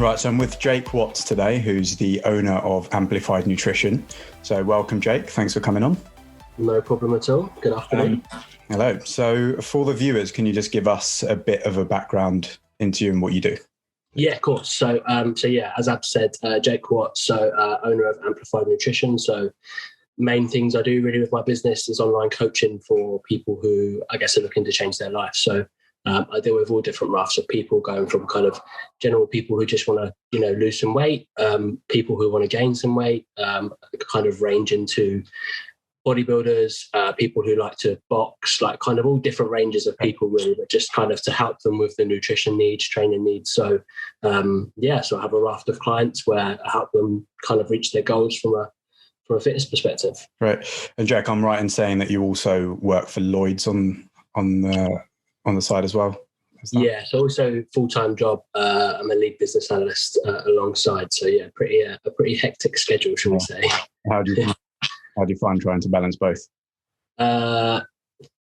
Right, so I'm with Jake Watts today, who's the owner of Amplified Nutrition. So welcome, Jake. Thanks for coming on. No problem at all. Good afternoon. Hello. So for the viewers, can you just give us a bit of a background into you and what you do? Yeah, of course. So as Ab said, Jake Watts, owner of Amplified Nutrition. So main things I do really with my business is online coaching for people who I guess are looking to change their life. So I deal with all different rafts of people, going from kind of general people who just want to, lose some weight, people who want to gain some weight, kind of range into bodybuilders, people who like to box, like kind of all different ranges of people really, but just kind of to help them with the nutrition needs, training needs. So so I have a raft of clients where I help them kind of reach their goals from a fitness perspective. Right. And Jack, I'm right in saying that you also work for Lloyd's on the side as well? Yeah, so also full-time job. I'm a lead business analyst alongside. So yeah, a pretty hectic schedule, shall we say. How do you find trying to balance both?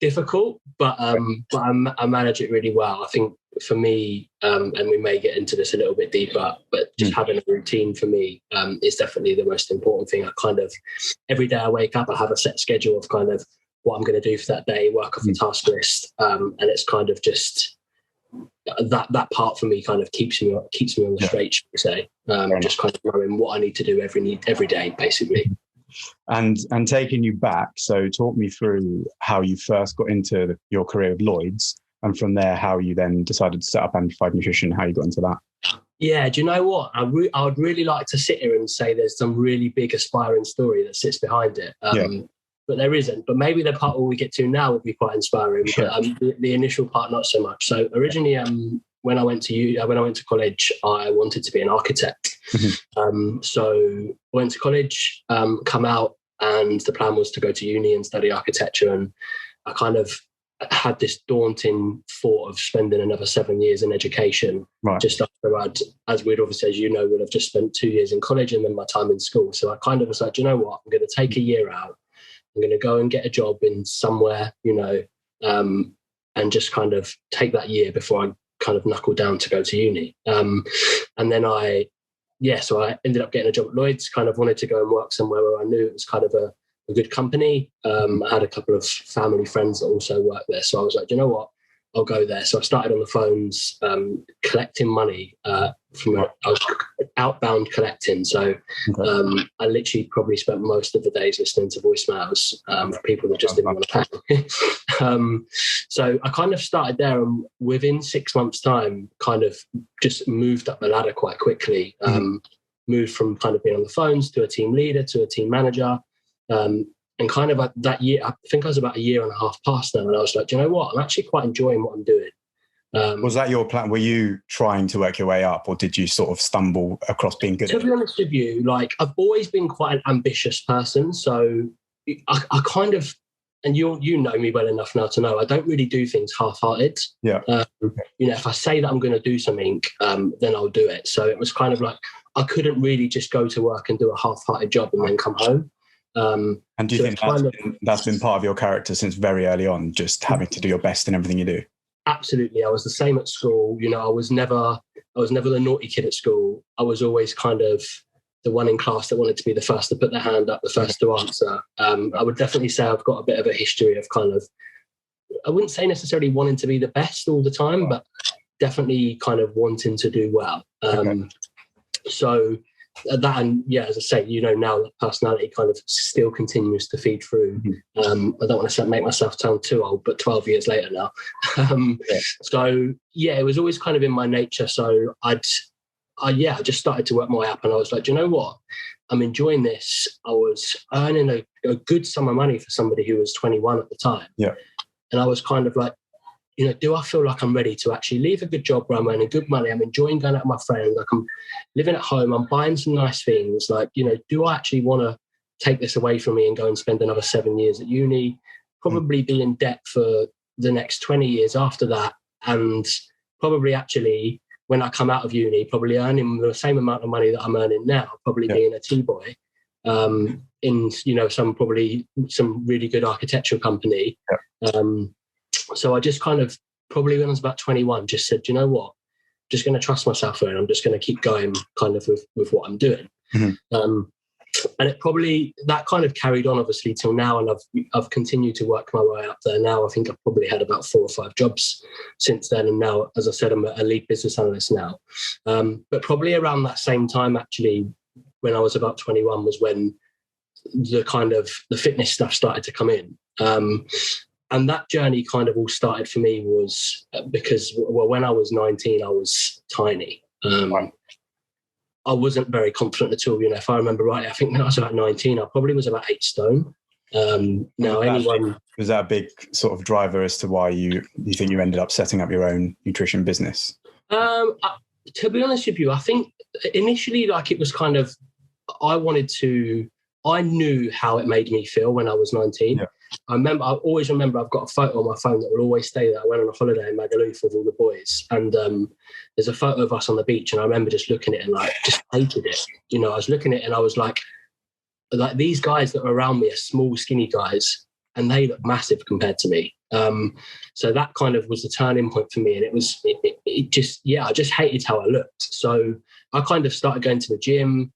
Difficult, but I manage it really well. I think for me, and we may get into this a little bit deeper, but just having a routine for me is definitely the most important thing. I kind of, every day I wake up, I have a set schedule of kind of what I'm going to do for that day, work off a task list, and it's kind of just that part for me kind of keeps me on the straight, should we say. Just kind of knowing what I need to do every day, basically. And taking you back, so talk me through how you first got into your career with Lloyd's, and from there, how you then decided to set up Amplified Nutrition, how you got into that. Yeah, do you know what? I would really like to sit here and say there's some really big aspiring story that sits behind it. But there isn't. But maybe the part where we get to now would be quite inspiring. But the initial part, not so much. So originally, when I went to college, I wanted to be an architect. So I went to college, come out, and the plan was to go to uni and study architecture. And I kind of had this daunting thought of spending another 7 years in education, just after as we'd obviously, as you know, would have just spent 2 years in college and then my time in school. So I kind of was like, you know what, I'm going to take a year out. I'm going to go and get a job in somewhere, and just kind of take that year before I kind of knuckle down to go to uni. And then so I ended up getting a job at Lloyd's, kind of wanted to go and work somewhere where I knew it was kind of a good company. I had a couple of family friends that also worked there. So I was like, you know what, I'll go there. So I started on the phones, collecting money I was outbound collecting. So I literally probably spent most of the days listening to voicemails for people that just didn't want to pay. So I kind of started there, and within 6 months' time, kind of just moved up the ladder quite quickly. Moved from kind of being on the phones to a team leader to a team manager. And kind of that year, I think I was about a year and a half past now, and I was like, do you know what? I'm actually quite enjoying what I'm doing. Was that your plan? Were you trying to work your way up, or did you sort of stumble across being good? To be honest with you, like I've always been quite an ambitious person. So I kind of, and you know me well enough now to know I don't really do things half-hearted. Yeah. If I say that I'm going to do something, then I'll do it. So it was kind of like I couldn't really just go to work and do a half-hearted job and then come home. And do you think that's been part of your character since very early on, just having to do your best in everything you do? Absolutely. I was the same at school. I was never the naughty kid at school. I was always kind of the one in class that wanted to be the first to put their hand up, the first to answer. I would definitely say I've got a bit of a history of kind of, I wouldn't say necessarily wanting to be the best all the time, but definitely kind of wanting to do well. So that, and as I say, now that personality kind of still continues to feed through. I don't want to make myself sound too old, but 12 years later now. So it was always kind of in my nature. So I just started to work my way up, and I was like, do you know what? I'm enjoying this. I was earning a good sum of money for somebody who was 21 at the time. Yeah. And I was kind of like, do I feel like I'm ready to actually leave a good job where I'm earning good money? I'm enjoying going out with my friends. Like I'm living at home. I'm buying some nice things. Like, do I actually want to take this away from me and go and spend another 7 years at uni? Probably be in debt for the next 20 years after that. And probably actually, when I come out of uni, probably earning the same amount of money that I'm earning now, probably being a T-boy in, some really good architectural company. So I just kind of, probably when I was about 21, just said, you know what? just going to trust myself here, and I'm just going to keep going kind of with what I'm doing. And it probably, that kind of carried on obviously till now, and I've continued to work my way up there now. I think I've probably had about 4 or 5 jobs since then, and now, as I said, I'm a lead business analyst now. But probably around that same time, actually, when I was about 21, was when the fitness stuff started to come in. And that journey kind of all started for me was because, well, when I was 19, I was tiny. I wasn't very confident at all. If I remember rightly, I think when I was about 19, I probably was about 8 stone. Was that a big sort of driver as to why you think you ended up setting up your own nutrition business? To be honest with you, I think initially, like, it was kind of, I knew how it made me feel when I was 19. Yeah. I always remember, I've got a photo on my phone that will always stay there. I went on a holiday in Magaluf with all the boys, and there's a photo of us on the beach, and I remember just looking at it and like just hated it. I was looking at it and I was like these guys that were around me are small, skinny guys, and they look massive compared to me. So that kind of was the turning point for me, and it just I just hated how I looked. So I kind of started going to the gym.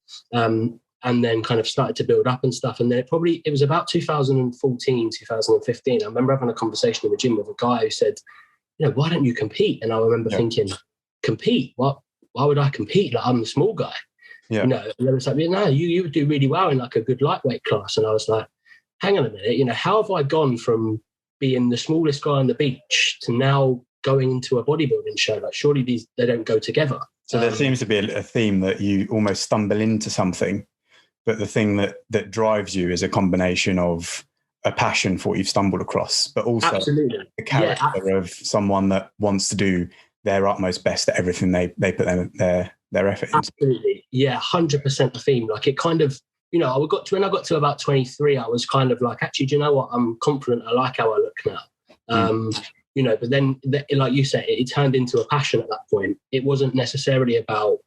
And then kind of started to build up and stuff. And then it was about 2014, 2015. I remember having a conversation in the gym with a guy who said, why don't you compete? And I remember thinking, compete? What? Why would I compete? Like, I'm the small guy. Yeah. And then it's like, no, you would do really well in like a good lightweight class. And I was like, hang on a minute, how have I gone from being the smallest guy on the beach to now going into a bodybuilding show? Like, surely they don't go together. So there seems to be a theme that you almost stumble into something, but the thing that drives you is a combination of a passion for what you've stumbled across, but also Absolutely. the character of someone that wants to do their utmost best at everything they put their effort into. Absolutely. Yeah, 100% the theme. Like, it kind of, when I got to about 23, I was kind of like, actually, do you know what? I'm confident. I like how I look now. But then, like you said, it turned into a passion at that point. It wasn't necessarily about,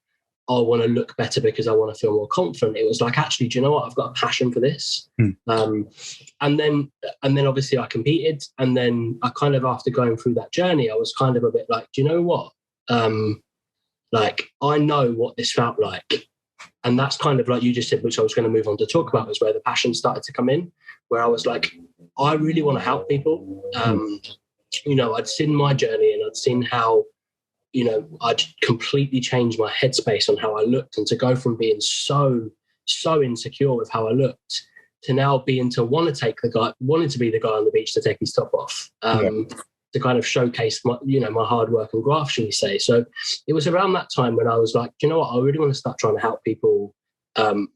I want to look better because I want to feel more confident. It was like, actually, do you know what? I've got a passion for this. And then obviously I competed. And then I kind of, after going through that journey, I was kind of a bit like, do you know what? Like, I know what this felt like. And that's kind of like you just said, which I was going to move on to talk about, was where the passion started to come in, where I was like, I really want to help people. I'd seen my journey, and I'd seen how, I'd completely changed my headspace on how I looked, and to go from being so insecure with how I looked to now wanting to be the guy on the beach to take his top off, to kind of showcase my hard work and graft, shall we say. So it was around that time when I was like, do you know what? I really want to start trying to help people, from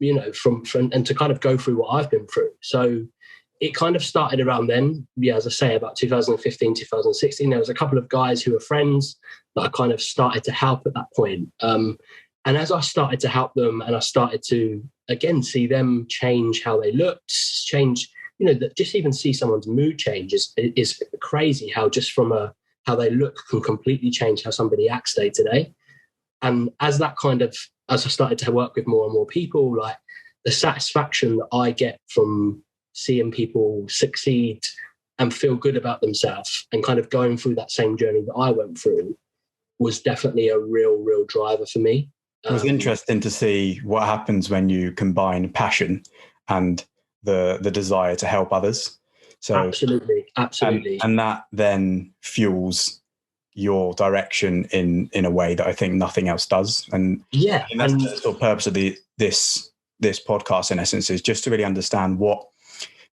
and to kind of go through what I've been through. So it kind of started around then. Yeah, as I say, about 2015, 2016, there was a couple of guys who were friends that I kind of started to help at that point. And as I started to help them, and I started to, again, see them change how they looked, just even see someone's mood change is crazy, how just from how they look can completely change how somebody acts day to day. And as I started to work with more and more people, like, the satisfaction that I get from seeing people succeed and feel good about themselves and kind of going through that same journey that I went through was definitely a real driver for me. It was interesting to see what happens when you combine passion and the desire to help others. So absolutely. And that then fuels your direction in a way that I think nothing else does. And that's the sort of purpose of this podcast, in essence, is just to really understand what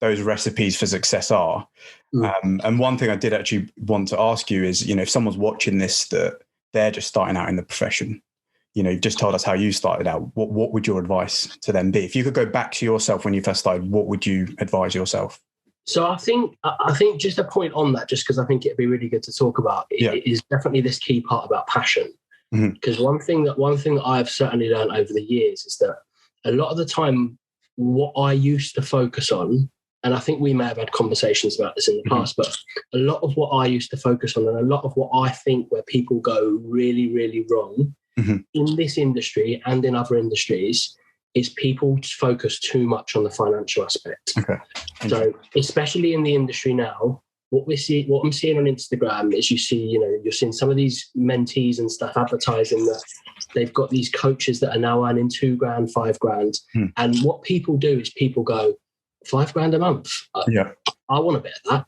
those recipes for success are. And one thing I did actually want to ask you is, if someone's watching this, that they're just starting out in the profession, you've just told us how you started out. What would your advice to them be? If you could go back to yourself when you first started, what would you advise yourself? So I think just a point on that, just because I think it'd be really good to talk about, is definitely this key part about passion. Because one thing that I've certainly learned over the years is that a lot of the time, what I used to focus on, and I think we may have had conversations about this in the past, but a lot of what I used to focus on, and a lot of what I think where people go really, really wrong in this industry and in other industries, is people focus too much on the financial aspect. Okay. So especially in the industry now, what I'm seeing on Instagram is you're seeing some of these mentees and stuff advertising that they've got these coaches that are now earning $2,000, $5,000. And what people do is people go, $5,000 a month. I want a bit of that.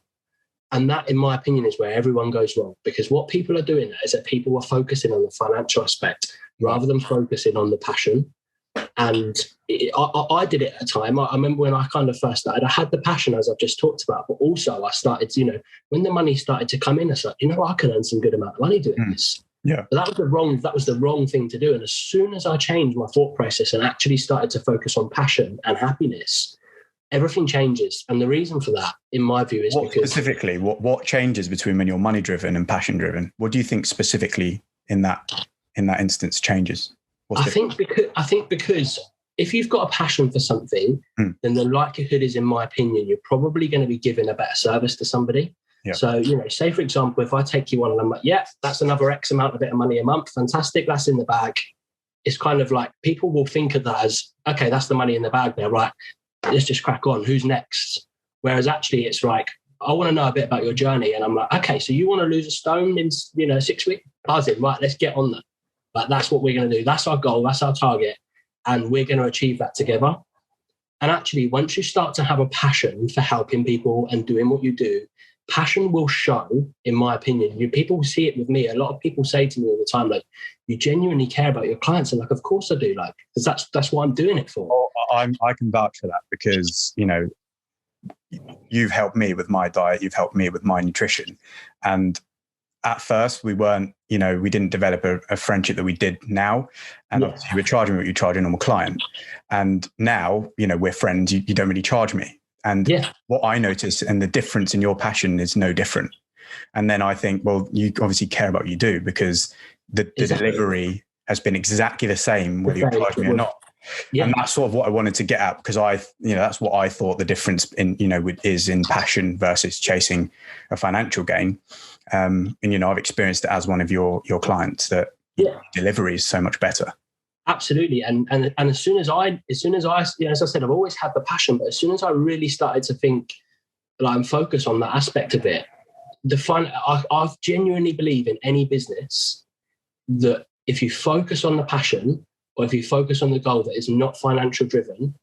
And that, in my opinion, is where everyone goes wrong, because what people are doing is that people are focusing on the financial aspect rather than focusing on the passion. And I did it at a time. I remember when I kind of first started, I had the passion, as I've just talked about, but also I started, when the money started to come in, I was like, I can earn some good amount of money doing this. Yeah. But that was the wrong thing to do. And as soon as I changed my thought process and actually started to focus on passion and happiness, everything changes. And the reason for that, in my view, is because specifically, what changes between when you're money driven and passion driven? What do you think specifically in that instance changes? I think because if you've got a passion for something, then the likelihood is, in my opinion, you're probably going to be giving a better service to somebody. Yeah. So, say, for example, if I take you on and I'm like, yeah, that's another X amount of bit of money a month. Fantastic. That's in the bag. It's kind of like people will think of that as, okay, that's the money in the bag there. Right. Let's just crack on. Who's next? Whereas actually it's like, I want to know a bit about your journey. And I'm like, okay, so you want to lose a stone in, 6 weeks? Buzzing. Right. Let's get on that. Like, that's what we're going to do. That's our goal. That's our target. And we're going to achieve that together. And actually, once you start to have a passion for helping people and doing what you do, passion will show, in my opinion. People see it with me. A lot of people say to me all the time, like, you genuinely care about your clients. And like, of course I do, like, because that's what I'm doing it for. Well, I can vouch for that because, you've helped me with my diet. You've helped me with my nutrition. And at first we weren't, we didn't develop a friendship that we did now. And obviously you were charging me what you charge a normal client. And now, we're friends, you don't really charge me. And what I notice and the difference in your passion is no different. And then I think, well, you obviously care about what you do because the delivery has been exactly the same, whether you charge me or not. Yeah. And that's sort of what I wanted to get at, because that's what I thought the difference in, is in passion versus chasing a financial gain. And, I've experienced it as one of your clients that delivery is so much better. Absolutely. And as soon as I, as I said, I've always had the passion, but as soon as I really started to think like and focus on that aspect of it, I genuinely believe in any business that if you focus on the passion or if you focus on the goal that is not financial driven,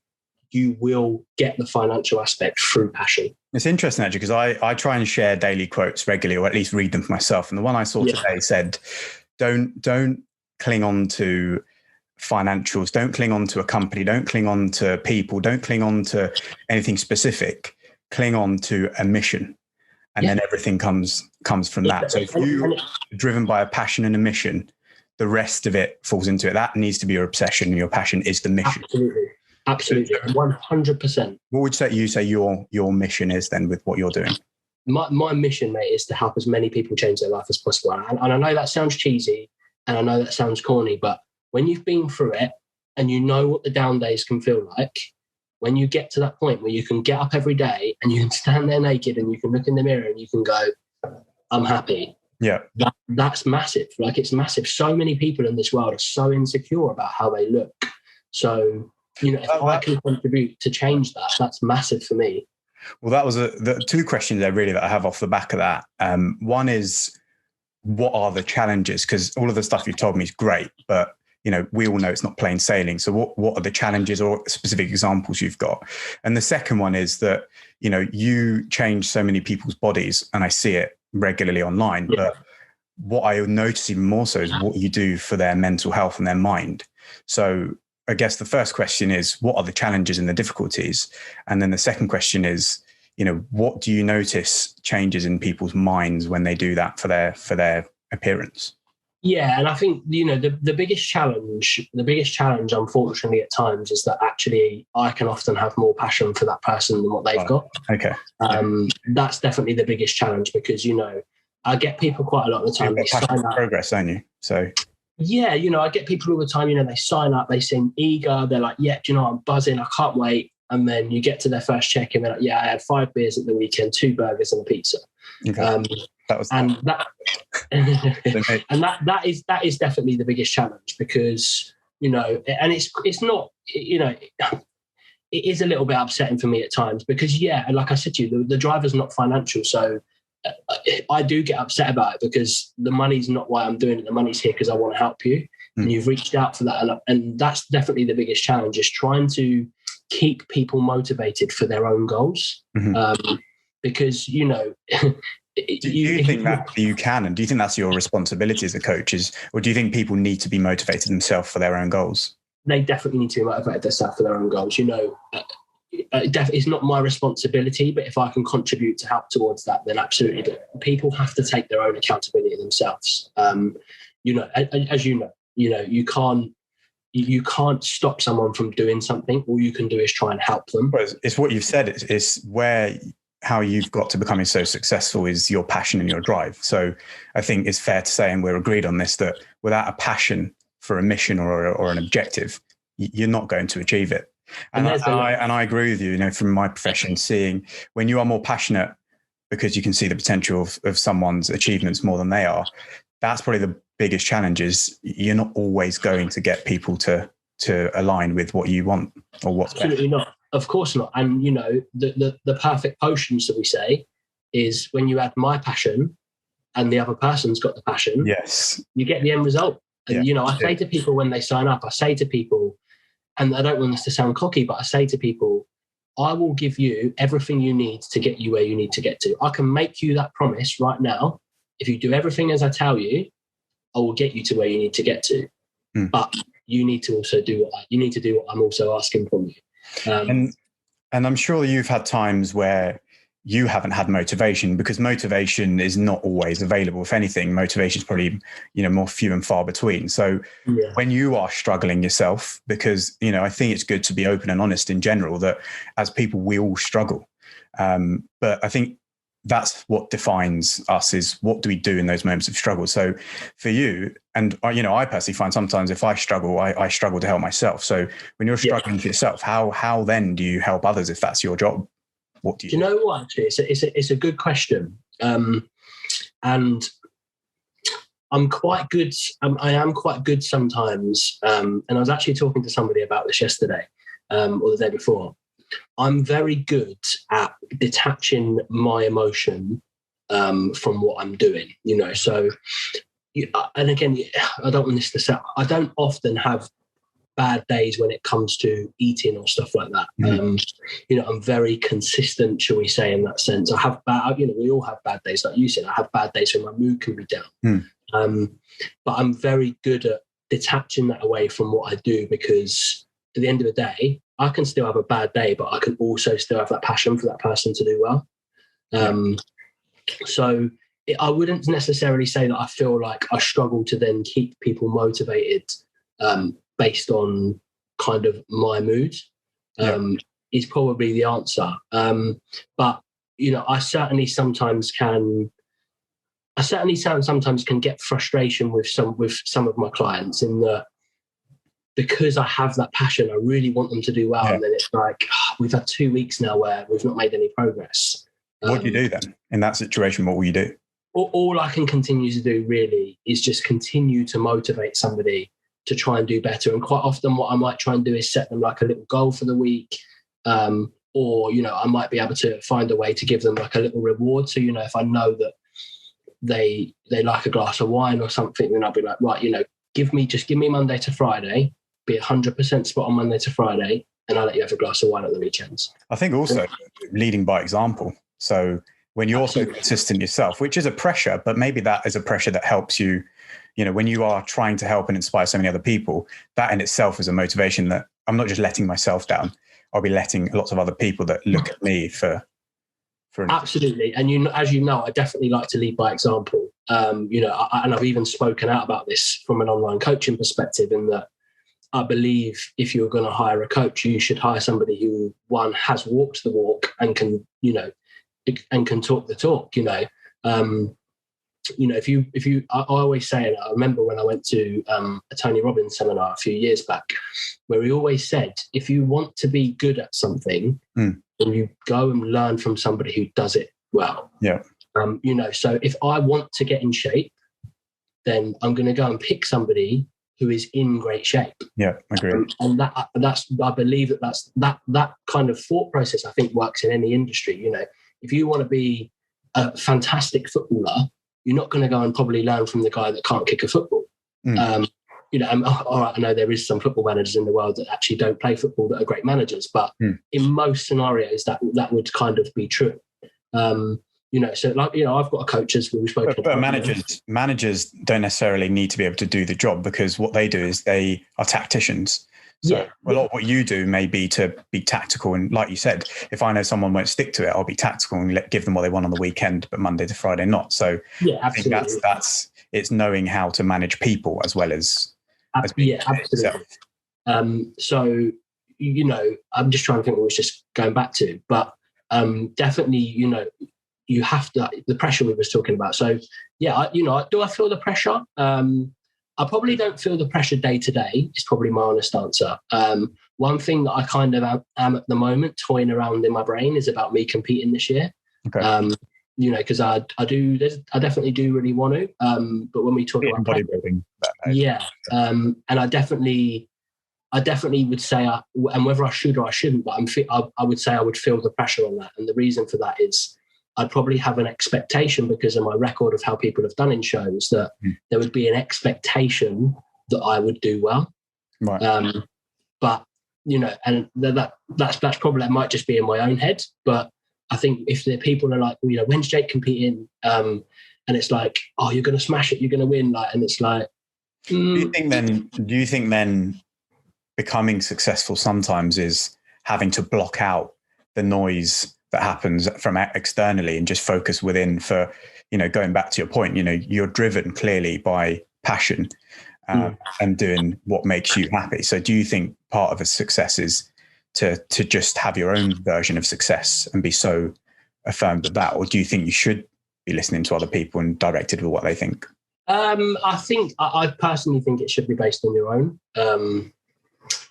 you will get the financial aspect through passion. It's interesting actually, because I try and share daily quotes regularly, or at least read them for myself. And the one I saw today said, don't cling on to financials, don't cling on to a company, don't cling on to people, don't cling on to anything specific, cling on to a mission. And then everything comes from that. So if you're driven by a passion and a mission, the rest of it falls into it. That needs to be your obsession, and your passion is the mission. Absolutely. 100%. What would you say your mission is then with what you're doing? My mission, mate, is to help as many people change their life as possible. And I know that sounds cheesy and I know that sounds corny, but when you've been through it and you know what the down days can feel like, when you get to that point where you can get up every day and you can stand there naked and you can look in the mirror and you can go, I'm happy. Yeah. That's massive. Like, it's massive. So many people in this world are so insecure about how they look. So, if I can contribute to change that, that's massive for me. Well, that was the two questions there really that I have off the back of that. One is, what are the challenges? Because all of the stuff you've told me is great, but we all know it's not plain sailing. So what are the challenges or specific examples you've got? And the second one is that, you change so many people's bodies, and I see it regularly online, but what I notice even more so is what you do for their mental health and their mind. So I guess the first question is, what are the challenges and the difficulties? And then the second question is, what do you notice changes in people's minds when they do that for their appearance? Yeah, and I think the biggest challenge, unfortunately, at times, is that actually I can often have more passion for that person than what they've got. Okay. That's definitely the biggest challenge, because I get people quite a lot of the time. They sign up. Progress, don't you? So. Yeah, I get people all the time. They sign up, they seem eager. They're like, yeah, I'm buzzing. I can't wait. And then you get to their first check and they're like, yeah, I had 5 beers at the weekend, 2 burgers and a pizza. Okay. That is definitely the biggest challenge, because and it's not it is a little bit upsetting for me at times, because like I said to you, the driver's not financial, so I do get upset about it because the money's not why I'm doing it. The money's here because I want to help you. And you've reached out for that. And that's definitely the biggest challenge, is trying to keep people motivated for their own goals. Because, you know... Do you think that you can, and do you think that's your responsibility as a coach, or do you think people need to be motivated themselves for their own goals? They definitely need to be motivated themselves for their own goals. You know, it's not my responsibility, but if I can contribute to help towards that, then absolutely. But people have to take their own accountability themselves. You know, as you know, you can't stop someone from doing something. All you can do is try and help them. Well, it's what you've said. It's how you've got to becoming so successful is your passion and your drive. So I think it's fair to say, and we're agreed on this, that without a passion for a mission or an objective, you're not going to achieve it. And I agree with you, you know, from my profession, seeing when you are more passionate because you can see the potential of someone's achievements more than they are, that's probably the biggest challenge. Is you're not always going to get people to align with what you want or what's absolutely best. Not. Of course not. And, you know, the perfect potion, so we say, is when you add my passion and the other person's got the passion, yes, you get the end result. And, you know, I say to people when they sign up, I say to people, and I don't want this to sound cocky, but I say to people, I will give you everything you need to get you where you need to get to. I can make you that promise right now. If you do everything as I tell you, I will get you to where you need to get to. But you need to also do what I'm also asking from you. And I'm sure you've had times where you haven't had motivation, because motivation is not always available. If anything, motivation is probably, you know, more few and far between. So when you are struggling yourself, because, you know, I think it's good to be open and honest in general, that as people, we all struggle. But I think that's what defines us, is what do we do in those moments of struggle. So for you, and you know, I personally find sometimes if I struggle, I struggle to help myself. So when you're struggling for yourself, how then do you help others if that's your job? What do you do? You know what, actually, it's a good question. And I'm quite good. I am quite good sometimes. And I was actually talking to somebody about this yesterday or the day before. I'm very good at detaching my emotion from what I'm doing, you know. So, and again, I don't want this to sound, I don't often have bad days when it comes to eating or stuff like that. You know, I'm very consistent, shall we say, in that sense. I have you know, we all have bad days, like you said. I have bad days when my mood can be down. But I'm very good at detaching that away from what I do, because at the end of the day, I can still have a bad day, but I can also still have that passion for that person to do well. So I wouldn't necessarily say that I feel like I struggle to then keep people motivated based on kind of my mood, is probably the answer. But, you know, I certainly sometimes can get frustration with some of my clients, in that because I have that passion, I really want them to do well. And then it's like, we've had 2 weeks now where we've not made any progress. What do you do then in that situation? What will you do? All I can continue to do really is just continue to motivate somebody to try and do better. And quite often what I might try and do is set them like a little goal for the week. Or, you know, I might be able to find a way to give them like a little reward. So, you know, if I know that they like a glass of wine or something, then I'll be like, right, you know, give me Monday to Friday, be 100% spot on Monday to Friday, and I'll let you have a glass of wine at the weekends. I think also leading by example. So when you're so consistent yourself, which is a pressure, but maybe that is a pressure that helps you, you know, when you are trying to help and inspire so many other people, that in itself is a motivation that I'm not just letting myself down. I'll be letting lots of other people that look at me for absolutely. And you, as you know, I definitely like to lead by example. You know, and I've even spoken out about this from an online coaching perspective, in that I believe if you're going to hire a coach, you should hire somebody who, one, has walked the walk and can, you know, and can talk the talk. You know, if you, I always say, and I remember when I went to a Tony Robbins seminar a few years back, where he always said, if you want to be good at something, then you go and learn from somebody who does it well. Yeah. You know, so if I want to get in shape, then I'm going to go and pick somebody who is in great shape. Yeah, I agree. And that's I believe that kind of thought process, I think, works in any industry. You know, if you want to be a fantastic footballer, you're not going to go and probably learn from the guy that can't kick a football. You know, all right, I know there is some football managers in the world that actually don't play football that are great managers, but in most scenarios that would kind of be true. You know, so like, you know, I've got a coach, as we've spoken about. But managers don't necessarily need to be able to do the job, because what they do is they are tacticians. So a lot of what you do may be to be tactical. And like you said, if I know someone won't stick to it, I'll be tactical and give them what they want on the weekend, but Monday to Friday not. So I think that's it's knowing how to manage people as well as absolutely. So, you know, I'm just trying to think what we was just going back to, but definitely, you know, you have to, the pressure we was talking about. So yeah, you know, do I feel the pressure? I probably don't feel the pressure day to day, is probably my honest answer. One thing that I kind of am at the moment toying around in my brain is about me competing this year. Okay. You know, because I definitely do really want to. But when we talk about bodybuilding, and I definitely would say, and whether I should or I shouldn't, but I would say I would feel the pressure on that. And the reason for that is I'd probably have an expectation, because of my record of how people have done in shows, that there would be an expectation that I would do well. Right. But, you know, and that's probably, that might just be in my own head. But I think if the people are like, you know, when's Jake competing? And it's like, oh, you're going to smash it, you're going to win. Like, and it's like, Do you think then becoming successful sometimes is having to block out the noise that happens from externally and just focus within? For, you know, going back to your point, you know, you're driven clearly by passion and doing what makes you happy. So do you think part of a success is to just have your own version of success and be so affirmed of that? Or do you think you should be listening to other people and directed with what they think? I personally think it should be based on your own.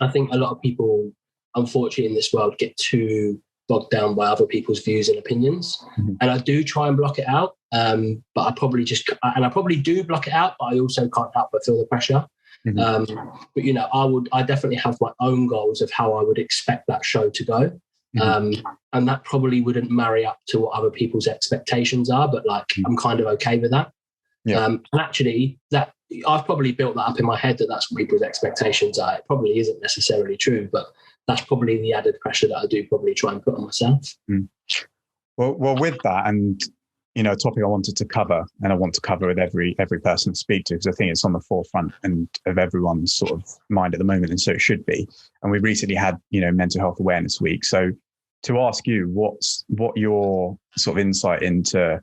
I think a lot of people, unfortunately, in this world get too bogged down by other people's views and opinions. And I do try and block it out. But I probably do block it out, but I also can't help but feel the pressure. But, you know, I definitely have my own goals of how I would expect that show to go. And that probably wouldn't marry up to what other people's expectations are, but like, I'm kind of okay with that. And actually, that I've probably built that up in my head that that's what people's expectations are. It probably isn't necessarily true, but that's probably the added pressure that I do probably try and put on myself. Well, with that, and, you know, a topic I wanted to cover, and I want to cover with every person I speak to, because I think it's on the forefront and of everyone's sort of mind at the moment, and so it should be. And we recently had, you know, Mental Health Awareness Week. So to ask you, what your sort of insight into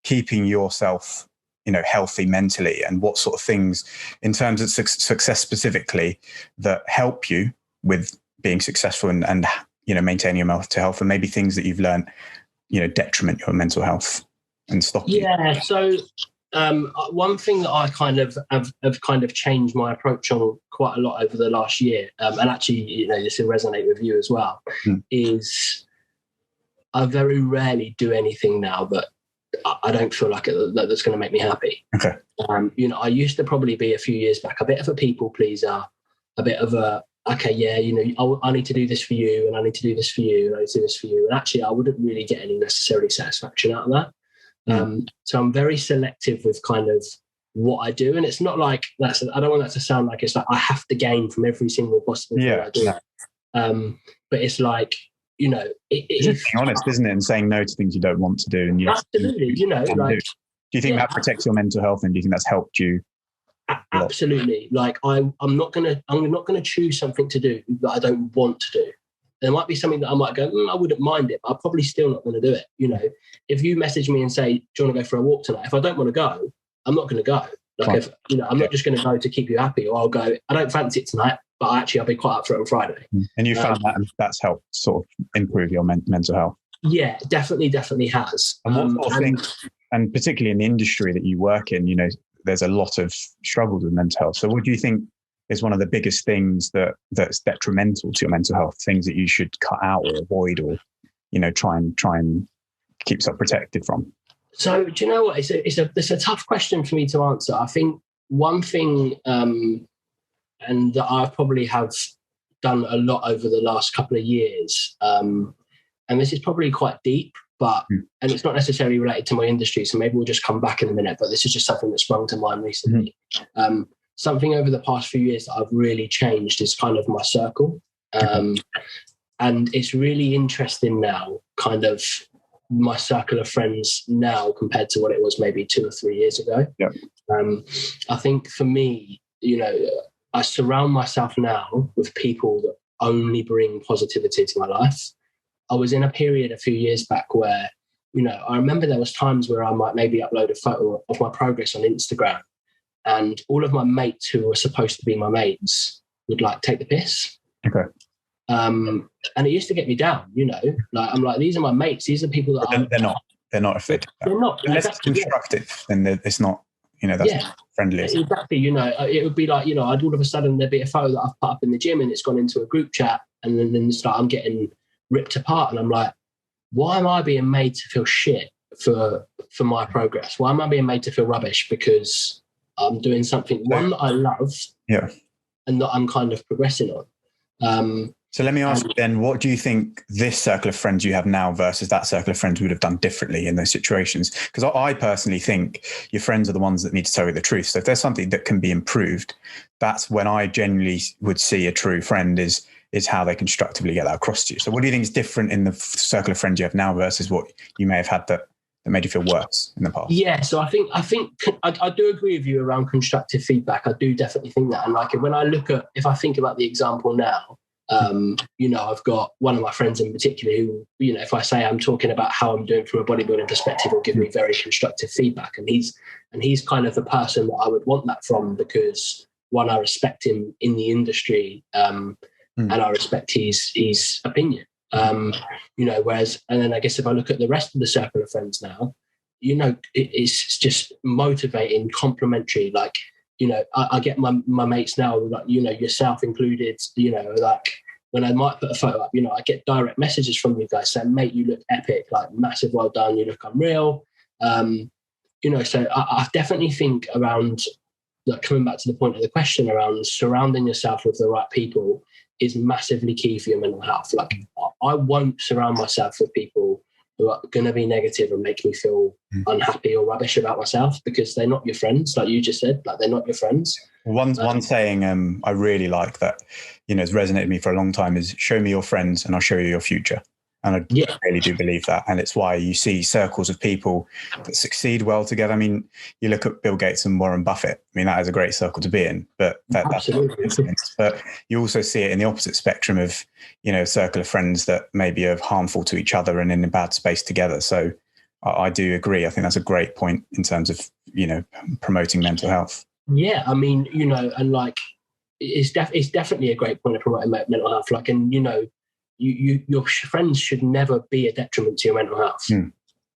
keeping yourself, you know, healthy mentally, and what sort of things in terms of success specifically that help you with being successful and you know, maintaining your mental health, and maybe things that you've learned, you know, detriment your mental health and stop you. So one thing that I kind of have changed my approach on quite a lot over the last year, and actually, you know, this will resonate with you as well, is I very rarely do anything now but I don't feel like that's going to make me happy. Okay. You know, I used to probably be a few years back a bit of a people pleaser, a bit of a, okay, yeah, you know, I need to do this for you, and I need to do this for you, and I need to do this for you. And actually, I wouldn't really get any necessarily satisfaction out of that. So I'm very selective with kind of what I do. And it's not like I don't want that to sound like it's like I have to gain from every single possible thing I do. No. But it's like, you know, it's just being honest, isn't it? And saying no to things you don't want to do. And absolutely, you know, like, do you think that protects your mental health, and do you think that's helped you? Absolutely. Like I'm not gonna choose something to do that I don't want to do. There might be something that I might go, I wouldn't mind it, but I'm probably still not going to do it. You know, if you message me and say, do you want to go for a walk tonight? If I don't want to go, I'm not going to go. Like, if, you know, I'm not just going to go to keep you happy, or I'll go, I don't fancy it tonight, but I'll be quite up for it on Friday. And you found that's helped sort of improve your mental health? Yeah, definitely has. And what sort of things, and particularly in the industry that you work in, you know, there's a lot of struggles with mental health. So what do you think is one of the biggest things that's detrimental to your mental health, things that you should cut out or avoid, or, you know, try and keep yourself protected from? So do you know what? It's a tough question for me to answer. I think one thing, and that I probably have done a lot over the last couple of years, and this is probably quite deep, but, and it's not necessarily related to my industry, so maybe we'll just come back in a minute, but this is just something that sprung to mind recently. Something over the past few years that I've really changed is kind of my circle. And it's really interesting now, kind of my circle of friends now compared to what it was maybe 2 or 3 years ago. I think for me, you know, I surround myself now with people that only bring positivity to my life. I was in a period a few years back where, you know, I remember there was times where I might maybe upload a photo of my progress on Instagram, and all of my mates who were supposed to be my mates would like take the piss. And it used to get me down, you know, like I'm like, these are my mates. These are people that they're not effective. They're not. Unless it's constructive, then it's not, you know, that's not friendly. Exactly. You know, it would be like, you know, I'd all of a sudden there'd be a photo that I've put up in the gym and it's gone into a group chat, and then it's like I'm getting ripped apart, and I'm like, why am I being made to feel shit for my progress? Why am I being made to feel rubbish because I'm doing something that I love, and that I'm kind of progressing on? So let me ask you then, what do you think this circle of friends you have now versus that circle of friends would have done differently in those situations? Because I personally think your friends are the ones that need to tell you the truth. So if there's something that can be improved, that's when I genuinely would see a true friend is how they constructively get that across to you. So what do you think is different in the circle of friends you have now versus what you may have had that made you feel worse in the past? Yeah, so I think I do agree with you around constructive feedback. I do definitely think that. And like when I if I think about the example now, you know, I've got one of my friends in particular who, you know, if I say I'm talking about how I'm doing from a bodybuilding perspective, will give me very constructive feedback. And he's kind of the person that I would want that from, because one, I respect him in the industry, and I respect his opinion. You know, whereas, and then I guess if I look at the rest of the circle of friends now, you know, it's just motivating, complimentary. Like, you know, I get my mates now, like, you know, yourself included, you know, like when I might put a photo up, you know, I get direct messages from you guys saying, mate, you look epic, like massive, well done, you look unreal. You know, so I definitely think around, like, coming back to the point of the question around surrounding yourself with the right people is massively key for your mental health. Like, I won't surround myself with people who are going to be negative and make me feel unhappy or rubbish about myself, because they're not your friends. Like you just said, like, they're not your friends. One saying I really like that, you know, has resonated with me for a long time is, show me your friends and I'll show you your future. And I really do believe that. And it's why you see circles of people that succeed well together. I mean, you look at Bill Gates and Warren Buffett. I mean, that is a great circle to be in, but that's not coincidence. But you also see it in the opposite spectrum of, you know, a circle of friends that maybe are harmful to each other and in a bad space together. So I do agree. I think that's a great point in terms of, you know, promoting mental health. Yeah, I mean, you know, and like, it's definitely a great point of promoting mental health. Like, and, you know, your friends should never be a detriment to your mental health.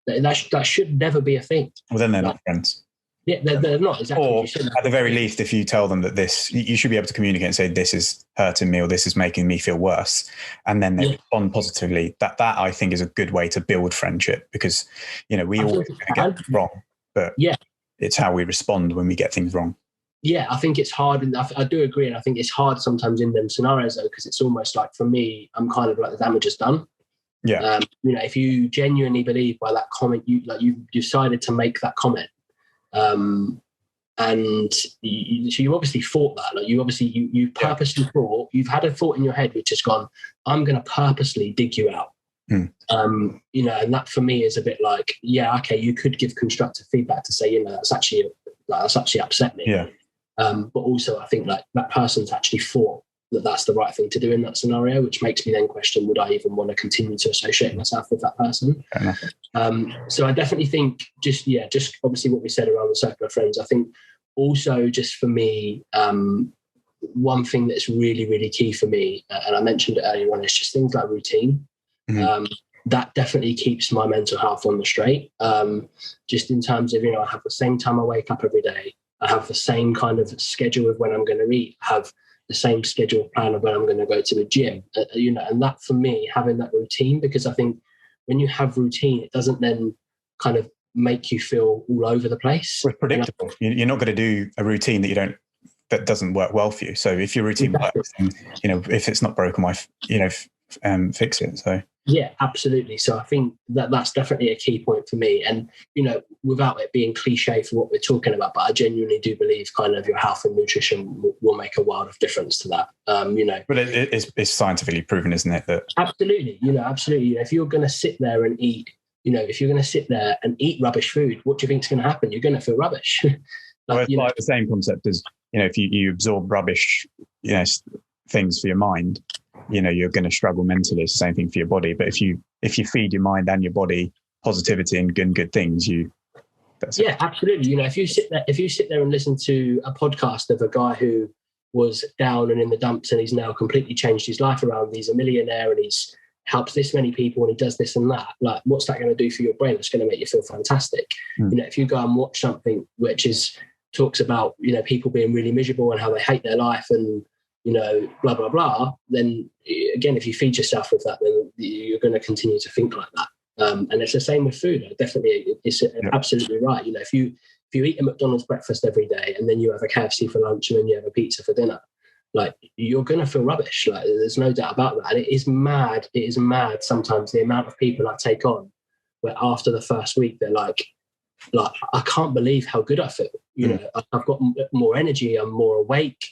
That should never be a thing. Well, then they're not friends. Yeah, they're not. Exactly. Or at the very least, if you tell them that this, you should be able to communicate and say, this is hurting me or this is making me feel worse. And then they respond positively. That I think is a good way to build friendship, because, you know, we always get things wrong, but it's how we respond when we get things wrong. Yeah, I think it's hard, and I do agree, and I think it's hard sometimes in them scenarios though, because it's almost like, for me, I'm kind of like, the damage is done. Yeah. You know, if you genuinely believe by that comment, you decided to make that comment, and so you obviously thought that, like, you purposely thought, you've had a thought in your head which has gone, I'm going to purposely dig you out. You know, and that for me is a bit like, yeah, okay, you could give constructive feedback to say, you know, that's actually upset me. Yeah. But also I think like that person's actually thought that that's the right thing to do in that scenario, which makes me then question, would I even want to continue to associate myself with that person? So I definitely think just obviously what we said around the circle of friends. I think also just for me, one thing that's really, really key for me, and I mentioned it earlier on, is just things like routine. That definitely keeps my mental health on the straight. Just in terms of, you know, I have the same time I wake up every day. I have the same kind of schedule of when I'm going to eat. I have the same schedule plan of when I'm going to go to the gym. You know, and that for me, having that routine, because I think when you have routine, it doesn't then kind of make you feel all over the place. It's predictable. You're not going to do a routine that doesn't work well for you. So if your routine works, then, you know, if it's not broken, fix it. So Yeah, absolutely. So I think that's definitely a key point for me. And, without it being cliche for what we're talking about, but I genuinely do believe kind of your health and nutrition will make a world of difference to that. But it's scientifically proven, isn't it? That absolutely, absolutely. If you're going to sit there and eat, if you're going to sit there and eat rubbish food, what do you think is going to happen? You're going to feel rubbish. Like the same concept as, if you absorb rubbish, things for your mind, you're going to struggle mentally. It's the same thing for your body. But if you feed your mind and your body positivity and good things, absolutely. If you sit there and listen to a podcast of a guy who was down and in the dumps and he's now completely changed his life around, he's a millionaire and he's helps this many people and he does this and that, like, what's that going to do for your brain? It's going to make you feel fantastic. If you go and watch something which talks about people being really miserable and how they hate their life and blah blah blah, then again, if you feed yourself with that, then you're going to continue to think like that. And it's the same with food. It's absolutely right. If you eat a McDonald's breakfast every day and then you have a KFC for lunch and then you have a pizza for dinner, like, you're going to feel rubbish. Like, there's no doubt about that. And it is mad sometimes the amount of people I take on where after the first week they're like I can't believe how good I feel. I've got more energy, I'm more awake.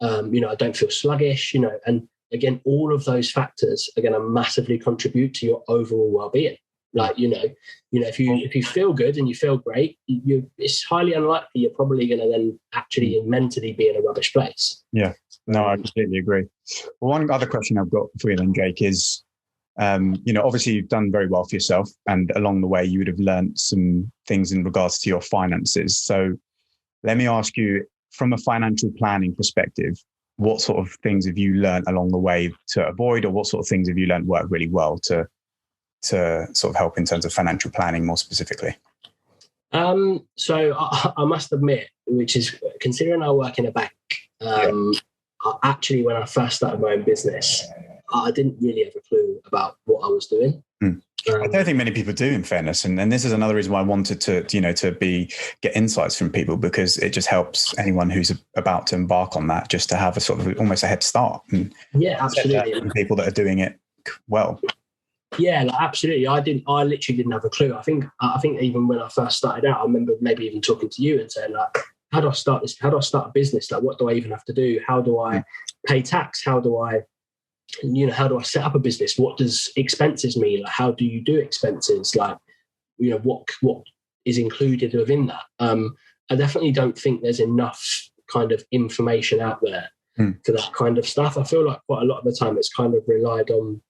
I don't feel sluggish, and again, all of those factors are going to massively contribute to your overall well-being. Like, if you feel good and you feel great, it's highly unlikely you're probably going to then actually mentally be in a rubbish place. Yeah, no, I completely agree. Well, one other question I've got for you then, Jake, is, obviously you've done very well for yourself, and along the way you would have learned some things in regards to your finances. So let me ask you, from a financial planning perspective, what sort of things have you learned along the way to avoid, or what sort of things have you learned work really well to sort of help in terms of financial planning more specifically? So I must admit, which is considering I work in a bank, actually, when I first started my own business, I didn't really have a clue about what I was doing. I don't think many people do, in fairness, and this is another reason why I wanted to get insights from people, because it just helps anyone who's about to embark on that just to have a sort of almost a head start. And absolutely. From people that are doing it well. Yeah, absolutely. I literally didn't have a clue. I think even when I first started out, I remember maybe even talking to you and saying, like, how do I start this? How do I start a business? Like, what do I even have to do? How do I pay tax? How do I set up a business? What does expenses mean? Like, how do you do expenses? Like, what is included within that? I definitely don't think there's enough kind of information out there for that kind of stuff. I feel like quite a lot of the time it's kind of relied on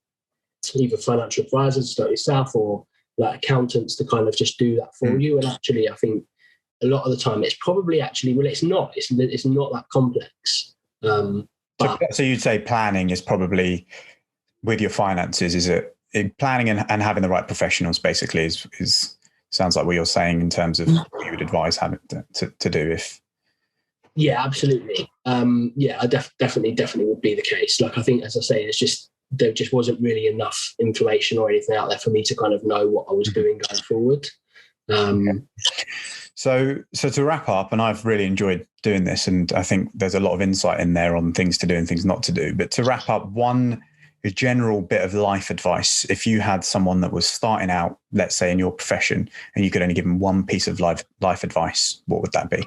either financial advisors like yourself or like accountants to kind of just do that for you. And actually, I think a lot of the time it's probably actually, well, it's not that complex. So you'd say planning is probably, with your finances, is it planning and having the right professionals basically is sounds like what you're saying in terms of what you would advise having to do if. Yeah, absolutely. I definitely would be the case. Like, I think, as I say, there just wasn't really enough information or anything out there for me to kind of know what I was doing going forward. So to wrap up, and I've really enjoyed doing this, and I think there's a lot of insight in there on things to do and things not to do. But to wrap up, one general bit of life advice, if you had someone that was starting out, let's say in your profession, and you could only give them one piece of life advice, what would that be?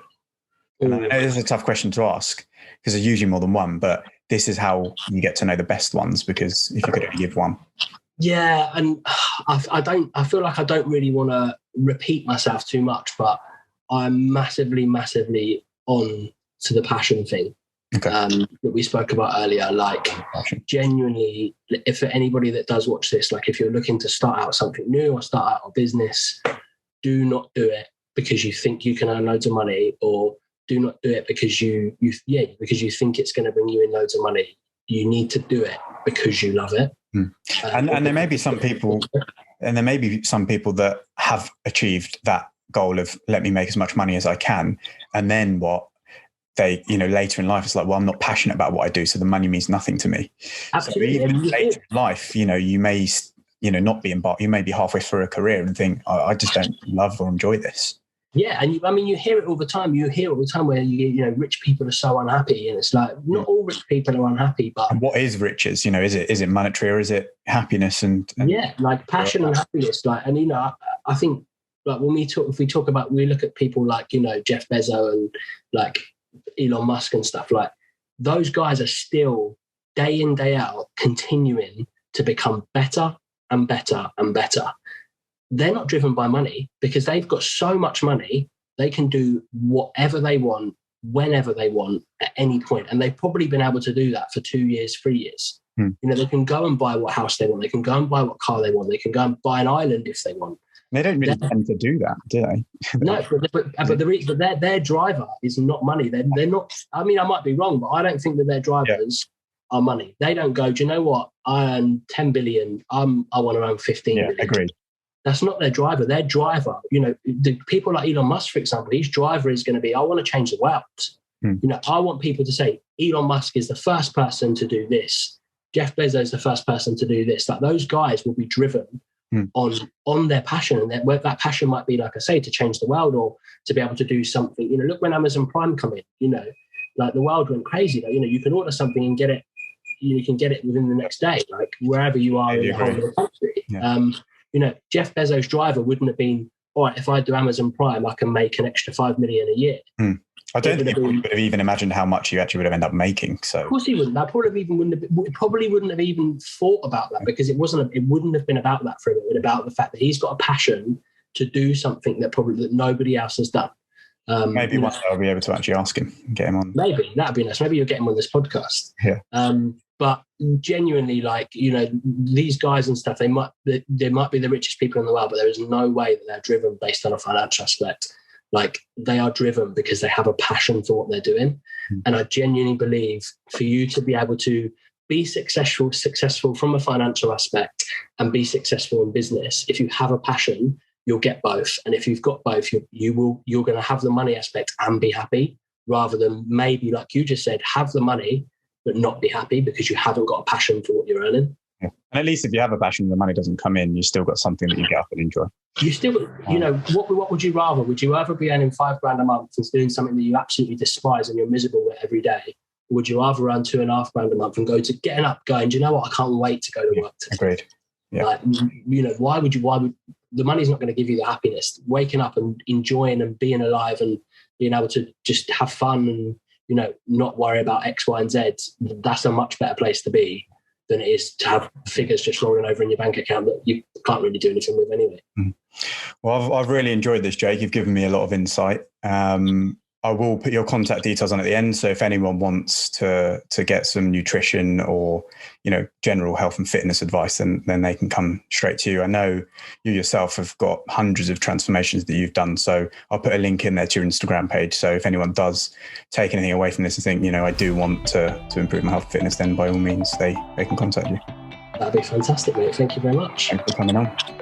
And I know this is a tough question to ask because there's usually more than one, but this is how you get to know the best ones, because if you could only give one. Yeah, and I feel like I don't really want to repeat myself too much, but I'm massively on to the passion thing that we spoke about earlier. Like, genuinely, if for anybody that does watch this, like, if you're looking to start out something new or start out a business, do not do it because you think you can earn loads of money, or do not do it because you think it's going to bring you in loads of money. You need to do it because you love it. And there may be some people, that have achieved that goal of, let me make as much money as I can, and then what they, later in life, it's like, well, I'm not passionate about what I do, so the money means nothing to me. Absolutely. So even later in life, you may not be embarked. You may be halfway through a career and think, I just don't love or enjoy this. Yeah, and you hear it all the time. You hear it all the time where rich people are so unhappy, and it's like not all rich people are unhappy, but and what is riches? Is it monetary or is it happiness and yeah, like passion and happiness? Like, and I think like when we look at people like Jeff Bezos and like Elon Musk and stuff, like those guys are still day in day out continuing to become better and better and better. They're not driven by money because they've got so much money, they can do whatever they want, whenever they want, at any point. And they've probably been able to do that for 2 years, 3 years. They can go and buy what house they want. They can go and buy what car they want. They can go and buy an island if they want. They don't really tend to do that, do they? No, but their driver is not money. They're not, I mean, I might be wrong, but I don't think that their drivers are money. They don't go, do you know what? I earn 10 billion. I want to earn 15 billion. Agreed. That's not their driver. Their driver, the people like Elon Musk, for example, his driver is going to be, I want to change the world. I want people to say, Elon Musk is the first person to do this. Jeff Bezos is the first person to do this. Like those guys will be driven on their passion. And that passion might be, like I say, to change the world or to be able to do something. Look when Amazon Prime come in, like the world went crazy. Like, you can order something and get it, you can get it within the next day, like wherever you are in the whole of the country. Yeah. Jeff Bezos' driver wouldn't have been, all right, if I do Amazon Prime, I can make an extra 5 million a year. I don't think he would have even imagined how much you actually would have ended up making. So of course he wouldn't. I probably wouldn't have even thought about that because it wouldn't have been about that for him. It would have been about the fact that he's got a passion to do something that nobody else has done. Maybe one day I'll be able to actually ask him and get him on. Maybe that'd be nice. Maybe you'll get him on this podcast. Yeah. But genuinely, like, these guys and stuff, they might be the richest people in the world, but there is no way that they're driven based on a financial aspect. Like, they are driven because they have a passion for what they're doing. And I genuinely believe for you to be able to be successful from a financial aspect and be successful in business, if you have a passion, you'll get both. And if you've got both, you're going to have the money aspect and be happy, rather than maybe, like you just said, have the money but not be happy because you haven't got a passion for what you're earning. Yeah. And at least if you have a passion and the money doesn't come in, you still got something that you get up and enjoy. You still, what would you rather? Would you rather be earning $5,000 a month and doing something that you absolutely despise and you're miserable with every day? Or would you rather earn $2,500 a month and getting up going, do you know what? I can't wait to go to work today. Agreed. Yeah. Like, why would the money's not going to give you the happiness. Waking up and enjoying and being alive and being able to just have fun and, not worry about X, Y, and Z, that's a much better place to be than it is to have figures just rolling over in your bank account that you can't really do anything with anyway. Well, I've really enjoyed this, Jake. You've given me a lot of insight. I will put your contact details on at the end. So if anyone wants to get some nutrition or, general health and fitness advice, then they can come straight to you. I know you yourself have got hundreds of transformations that you've done. So I'll put a link in there to your Instagram page. So if anyone does take anything away from this and think, I do want to improve my health and fitness, then by all means, they can contact you. That'd be fantastic, mate. Thank you very much. Thanks for coming on.